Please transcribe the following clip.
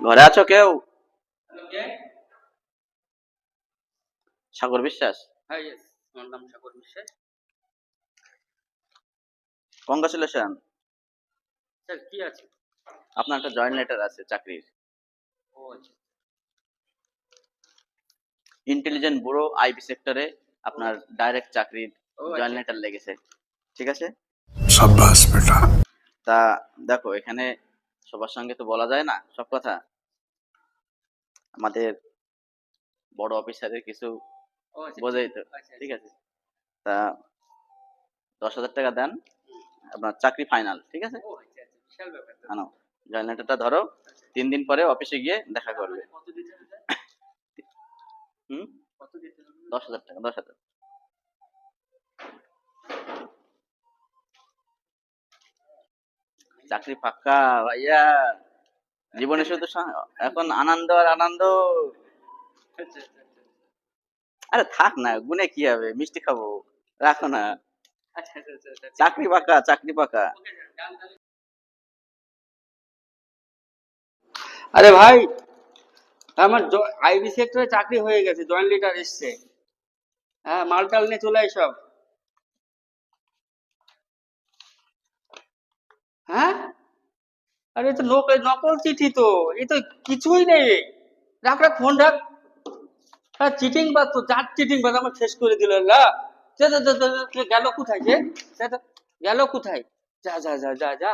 ঘরে আছো কেউ? সাগর বিশ্বাস। হ্যাঁ, ইয়েস, আমার নাম সাগর বিশ্বাস। কংগ্রাচুলেশন, স্যার কি আছে? আপনার একটা জয়েন্ট লেটার আছে চাকরির। ও আচ্ছা। ইন্টেলিজেন্ট ব্যুরো আইবি সেক্টরে আপনার ডাইরেক্ট চাকরির ও জয়েন্ট আচ্ছা। লেটার লেগেছে। ঠিক আছে। शाबाश बेटा। তা দেখো, এখানে সবার সঙ্গে তো বলা যায় না সব কথা। আমাদের বড় অফিসারের কিছু ও আচ্ছা, বোঝাই তো। আচ্ছা, ঠিক আচ্ছা। আছে। তা 10,000 টাকা দেন, আপনার চাকরি ফাইনাল। ঠিক আছে। ও আচ্ছা, আচ্ছা, বিশাল ব্যাপার তো। আনো, জয়েন্ট লেটারটা ধরো। 3 দিন পরে অফিসে গিয়ে দেখা করবে। কত দিতে হবে স্যার? হুম। কত দিতে হবে? 10,000 টাকা, 10,000। চাকরি পাক্কা ভাইয়া। জীবনে শুধু এখন আনন্দ আর আনন্দ। আচ্ছা, আচ্ছা, আচ্ছা। আরে থাক না, গুনে কি হবে, মিষ্টি খাবো। রাখো না। আচ্ছা, আচ্ছা, আচ্ছা, আচ্ছা। চাকরি পাকা, চাকরি পাকা। ওকে স্যার, ডান তাহলে। আরে ভাই, আমার আইবি সেক্টরে চাকরি হয়ে গেছে, জয়েন্ট লিটার এসছে। হ্যাঁ, মালটাল নিয়ে চলে আয় সব। হ্যাঁ, আরে এ তো নকল চিঠি তো, এ তো কিছুই নেই। রাখ রাখ, ফোন রাখ। হ্যাঁ, চিটিং বাজ তো, যার চিটিং বাজ আমার শেষ করে দিল না। গেল কোথায় যে? সে তো গেল কোথায়? যা যা যা যা যা।